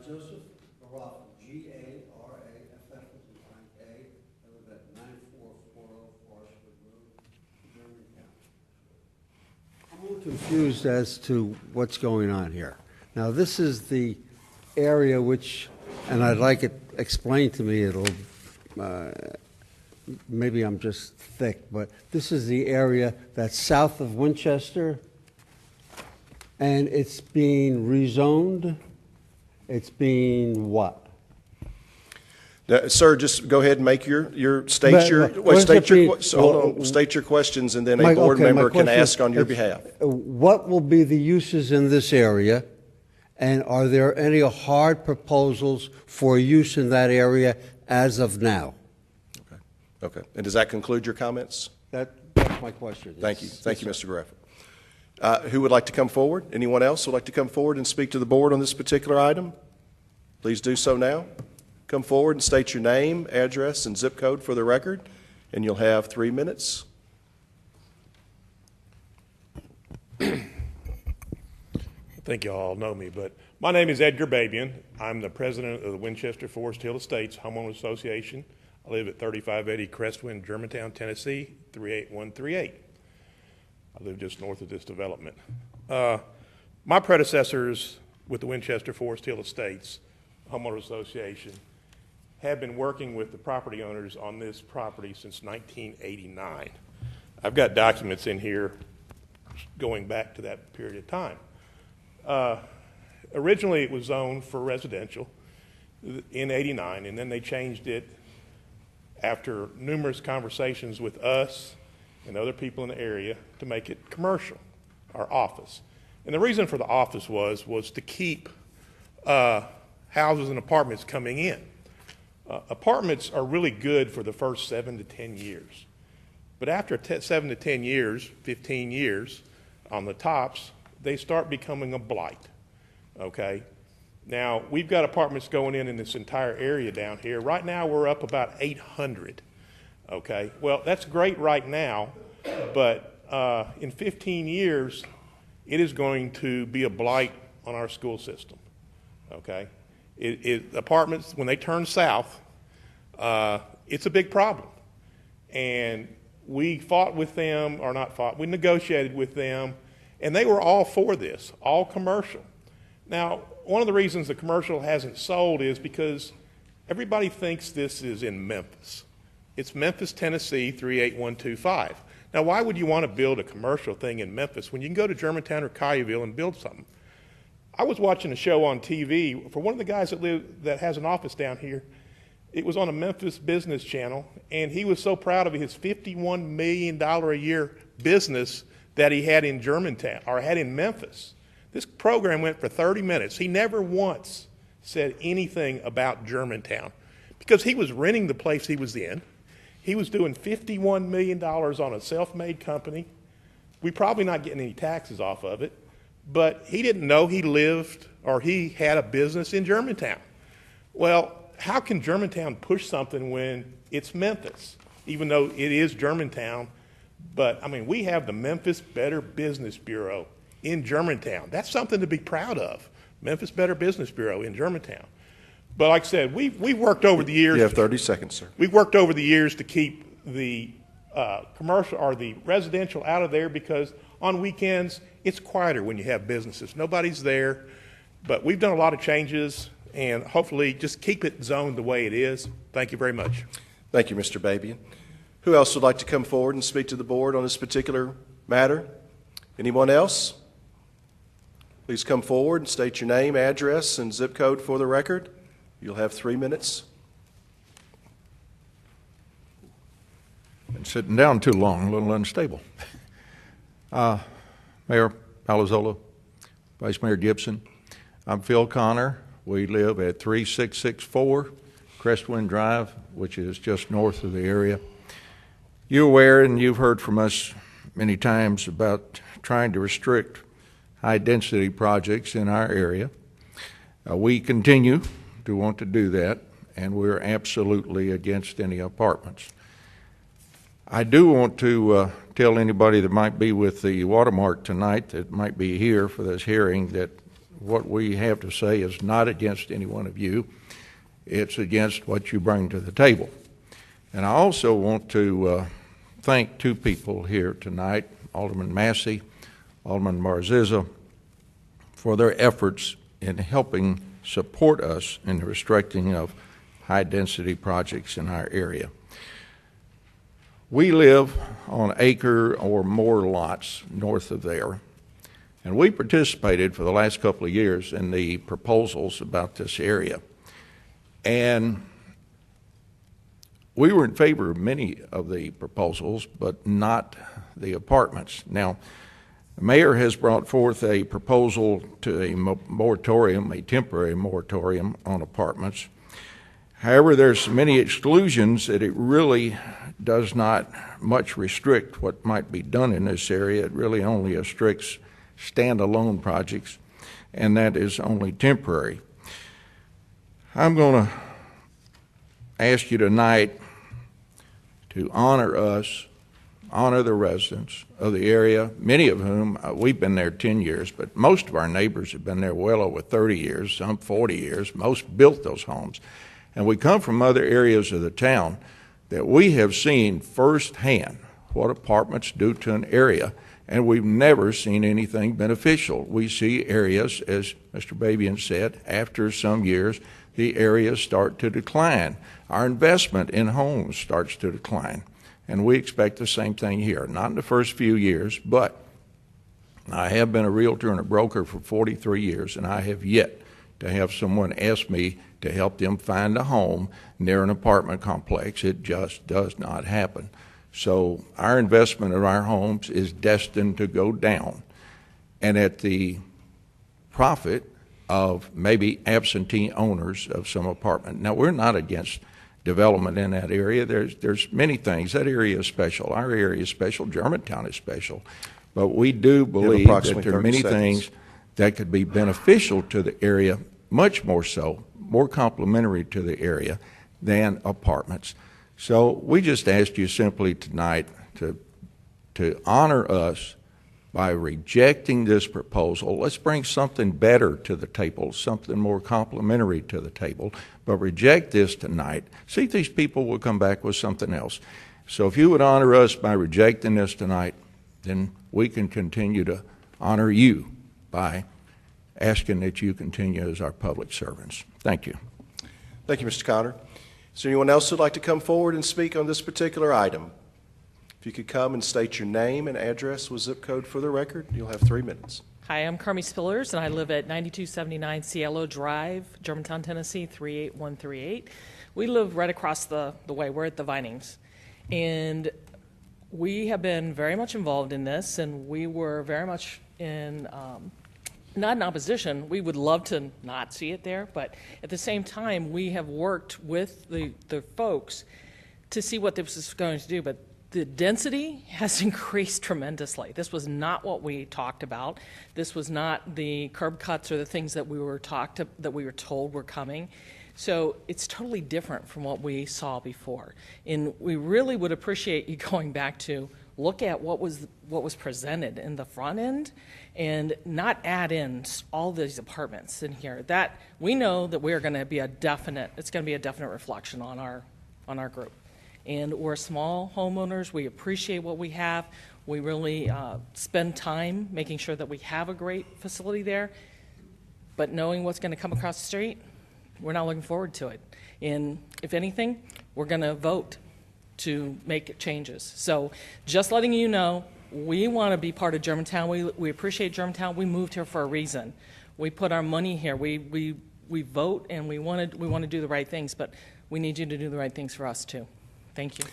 Joseph Garaffo, G-A-R-A-F-F as in Frank A. I live at 9440 Forestwood Road, Germantown. I'm a little confused as to what's going on here. Now, this is the area which, and I'd like it explained to me. It'll, maybe I'm just thick, but this is the area that's south of Winchester, and it's being rezoned. It's being what? Sir, just go ahead and make your state But, your what does state it your mean? so hold on, state your questions, and then a My- board okay, my member can question ask on your is, behalf. What will be the uses in this area, and are there any hard proposals for use in that area as of now? Okay. And does that conclude your comments? That's my question. Thank you. Thank you, Mr. Graff. Who would like to come forward? Anyone else would like to come forward and speak to the board on this particular item? Please do so now. Come forward and state your name, address, and zip code for the record, and you'll have 3 minutes. I think you all know me, but my name is Edgar Babian. I'm the president of the Winchester Forest Hill Estates Homeowners Association. I live at 3580 Crestwind, Germantown, Tennessee, 38138. I live just north of this development. My predecessors with the Winchester Forest Hill Estates Homeowners Association have been working with the property owners on this property since 1989. I've got documents in here going back to that period of time. Originally, it was zoned for residential in '89, and then they changed it after numerous conversations with us and other people in the area to make it commercial, our office. And the reason for the office was to keep houses and apartments coming in. Apartments are really good for the first 7 to 10 years. But after 7 to 10 years, 15 years on the tops, they start becoming a blight, okay? Now, we've got apartments going in this entire area down here. Right now, we're up about 800, okay? Well, that's great right now, but in 15 years, it is going to be a blight on our school system, okay? Apartments, when they turn south, it's a big problem. And we fought with them, or not fought, we negotiated with them, and they were all for this, all commercial. Now, one of the reasons the commercial hasn't sold is because everybody thinks this is in Memphis. It's Memphis, Tennessee, 38125. Now, why would you want to build a commercial thing in Memphis when you can go to Germantown or Collierville and build something? I was watching a show on TV for one of the guys that has an office down here. It was on a Memphis business channel, and he was so proud of his $51 million a year business that he had in Germantown, or had in Memphis. This program went for 30 minutes. He never once said anything about Germantown because he was renting the place he was in. He was doing $51 million on a self-made company. We're probably not getting any taxes off of it, but he didn't know he lived or he had a business in Germantown. Well, how can Germantown push something when it's Memphis, even though it is Germantown? But, I mean, we have the Memphis Better Business Bureau in Germantown. That's something to be proud of, Memphis Better Business Bureau in Germantown. But like I said, we've worked over the years. You have 30 seconds, sir. We've worked over the years to keep the commercial or the residential out of there because on weekends, it's quieter when you have businesses. Nobody's there, but we've done a lot of changes and hopefully just keep it zoned the way it is. Thank you very much. Thank you, Mr. Babian. Who else would like to come forward and speak to the board on this particular matter? Anyone else? Please come forward and state your name, address, and zip code for the record. You'll have 3 minutes. Been sitting down too long, a little unstable. Mayor Palazzolo, Vice Mayor Gibson, I'm Phil Connor. We live at 3664 Crestwind Drive, which is just north of the area. You're aware, and you've heard from us many times about trying to restrict high-density projects in our area. We continue to want to do that, and we're absolutely against any apartments. I do want to tell anybody that might be with the Watermark tonight that might be here for this hearing that what we have to say is not against any one of you. It's against what you bring to the table. And I also want to thank two people here tonight, Alderman Massey, Alderman Marziza, for their efforts in helping support us in the restricting of high-density projects in our area. We live on acre or more lots north of there, and we participated for the last couple of years in the proposals about this area. And we were in favor of many of the proposals, but not the apartments. Now, the mayor has brought forth a proposal to a moratorium, a temporary moratorium on apartments. However, there's many exclusions that it really does not much restrict what might be done in this area. It really only restricts standalone projects, and that is only temporary. I'm going to ask you tonight to honor us, honor the residents of the area, many of whom, we've been there 10 years, but most of our neighbors have been there well over 30 years, some 40 years. Most built those homes. And we come from other areas of the town that we have seen firsthand what apartments do to an area, and we've never seen anything beneficial. We see areas, as Mr. Babian said, after some years, the areas start to decline. Our investment in homes starts to decline, and we expect the same thing here. Not in the first few years, but I have been a realtor and a broker for 43 years, and I have yet to have someone ask me to help them find a home near an apartment complex. It just does not happen. So our investment in our homes is destined to go down, and at the profit of maybe absentee owners of some apartment. Now, we're not against development in that area. There's many things. That area is special. Our area is special. Germantown is special. But we do believe that there are many things that could be beneficial to the area, much more so, more complementary to the area than apartments. So we just asked you simply tonight to honor us by rejecting this proposal. Let's bring something better to the table, something more complementary to the table, but reject this tonight. See if these people will come back with something else. So if you would honor us by rejecting this tonight, then we can continue to honor you by asking that you continue as our public servants. Thank you. Thank you, Mr. Connor. Is there anyone else who would like to come forward and speak on this particular item? If you could come and state your name and address with zip code for the record, you'll have 3 minutes. Hi, I'm Carmi Spillers, and I live at 9279 Cielo Drive, Germantown, Tennessee, 38138. We live right across the way. We're at the Vinings. And we have been very much involved in this, and we were very much in, not in opposition. We would love to not see it there, but at the same time, we have worked with the folks to see what this is going to do. But the density has increased tremendously. This was not what we talked about. This was not the curb cuts or the things that we were told were coming. So it's totally different from what we saw before. And we really would appreciate you going back to look at what was presented in the front end and not add in all these apartments in here. That we know that we are going to be it's going to be a definite reflection on our group. And we're small homeowners. We appreciate what we have. We really spend time making sure that we have a great facility there. But knowing what's going to come across the street, we're not looking forward to it. And if anything, we're going to vote to make changes. So just letting you know, we want to be part of Germantown. We appreciate Germantown. We moved here for a reason. We put our money here. We vote, and we want to do the right things, but we need you to do the right things for us too. Thank you.